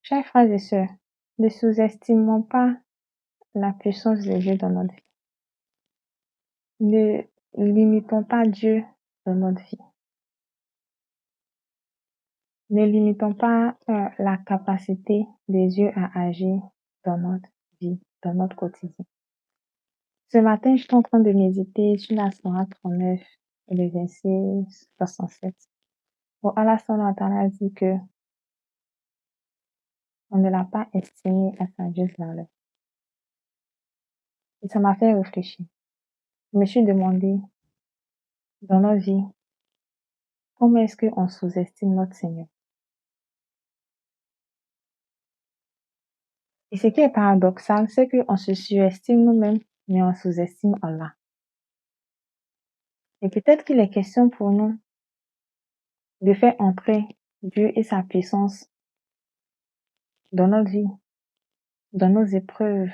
Chers frères et sœurs, ne sous-estimons pas la puissance de Dieu dans notre vie. Ne limitons pas Dieu dans notre vie. Ne limitons pas la capacité de Dieu à agir dans notre vie, dans notre quotidien. Ce matin, j'étais en train de méditer sur la Sourate 39 et le verset 67. Bon, Allah subhanahu wa ta'ala dit que on ne l'a pas estimé à sa juste valeur. Et ça m'a fait réfléchir. Je me suis demandé, dans notre vie, comment est-ce qu'on sous-estime notre Seigneur? Et ce qui est paradoxal, c'est qu'on se surestime nous-mêmes, mais on sous-estime Allah. Et peut-être qu'il est question pour nous de faire entrer Dieu et sa puissance dans notre vie, dans nos épreuves,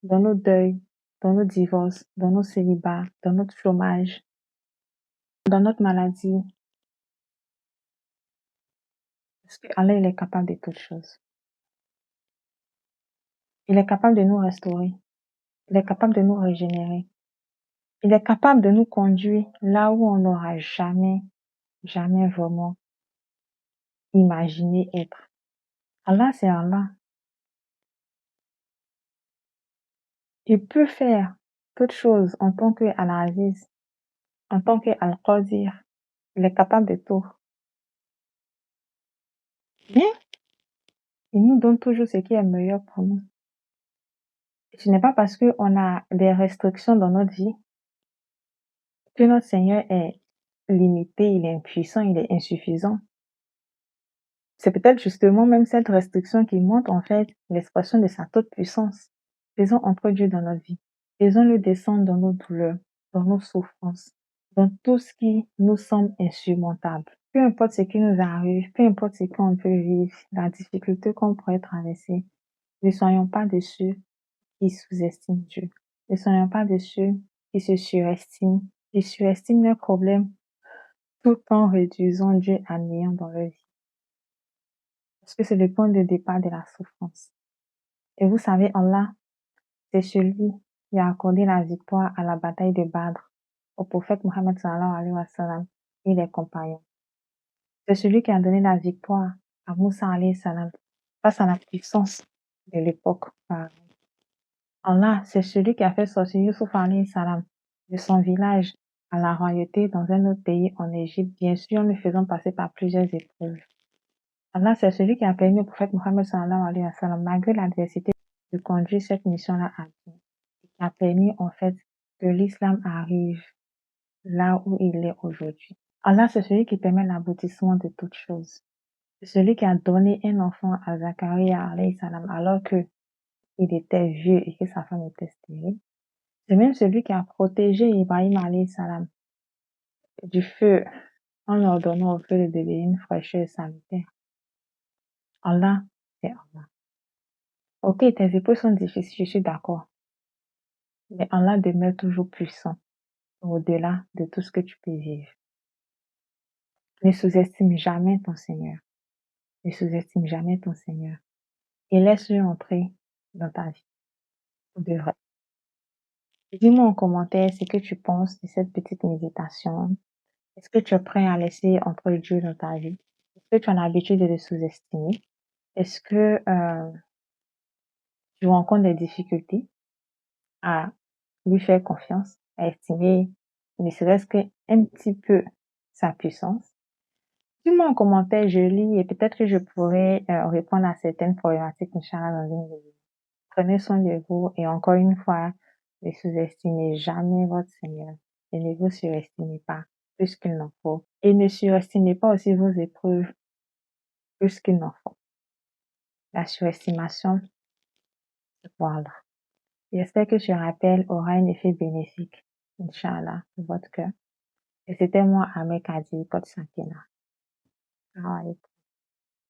dans nos deuils, dans nos divorces, dans nos célibats, dans notre chômage, dans notre maladie. Parce que Allah, il est capable de toutes choses. Il est capable de nous restaurer. Il est capable de nous régénérer. Il est capable de nous conduire là où on n'aura jamais vraiment imaginé être. Allah, c'est Allah. Il peut faire toutes choses en tant que Al-Aziz, en tant que Al-Qadir. Il est capable de tout. Mais il nous donne toujours ce qui est meilleur pour nous. Ce n'est pas parce qu'on a des restrictions dans notre vie que notre Seigneur est limité, il est impuissant, il est insuffisant. C'est peut-être justement même cette restriction qui montre en fait l'expression de sa toute-puissance. Faisons entrer Dieu dans notre vie. Faisons-le descendre dans nos douleurs, dans nos souffrances, dans tout ce qui nous semble insurmontable. Peu importe ce qui nous arrive, peu importe ce qu'on peut vivre, la difficulté qu'on pourrait traverser, ne soyons pas de ceux qui sous-estiment Dieu. Ne soyons pas de ceux qui se surestiment, qui surestiment leurs problèmes tout en réduisant Dieu à néant dans leur vie. Parce que c'est le point de départ de la souffrance. Et vous savez, Allah, c'est celui qui a accordé la victoire à la bataille de Badr au prophète Mohammed sallallahu alayhi wa sallam et les compagnons. C'est celui qui a donné la victoire à Moussa alayhi salam face à la puissance de l'époque. Allah, c'est celui qui a fait sortir Yusuf alayhi salam de son village à la royauté dans un autre pays en Égypte, bien sûr en le faisant passer par plusieurs épreuves. Allah, c'est celui qui a permis au prophète Mohammed sallallahu alayhi wa sallam, malgré l'adversité, de conduire cette mission-là à bien. Et qui a permis, en fait, que l'islam arrive là où il est aujourd'hui. Allah, c'est celui qui permet l'aboutissement de toutes choses. C'est celui qui a donné un enfant à Zacharia alayhi salam alors que il était vieux et que sa femme était stérile. C'est même celui qui a protégé Ibrahim alayhi salam du feu en leur donnant au feu de devenir une fraîcheur salutaire. Allah, c'est Allah. Ok, tes épreuves sont difficiles, je suis d'accord. Mais Allah demeure toujours puissant, au-delà de tout ce que tu peux vivre. Ne sous-estime jamais ton Seigneur. Ne sous-estime jamais ton Seigneur. Et laisse-le entrer dans ta vie. De vrai. Dis-moi en commentaire ce que tu penses de cette petite méditation. Est-ce que tu es prêt à laisser entrer Dieu dans ta vie? Est-ce que tu as l'habitude de le sous-estimer? Est-ce que tu rencontres des difficultés à lui faire confiance, à estimer ne serait-ce qu'un petit peu sa puissance? Dis-moi en commentaire, je lis et peut-être que je pourrais répondre à certaines problématiques, Inch'Allah, dans une vidéo. Prenez soin de vous et encore une fois, ne sous-estimez jamais votre Seigneur et ne vous surestimez pas plus qu'il n'en faut. Et ne surestimez pas aussi vos épreuves plus qu'il n'en faut. La surestimation, voilà. J'espère que ce rappel aura un effet bénéfique, Inch'Allah, sur votre cœur. Et c'était moi, Ahmed Kadi, Coach Sakina. Salam alaikum.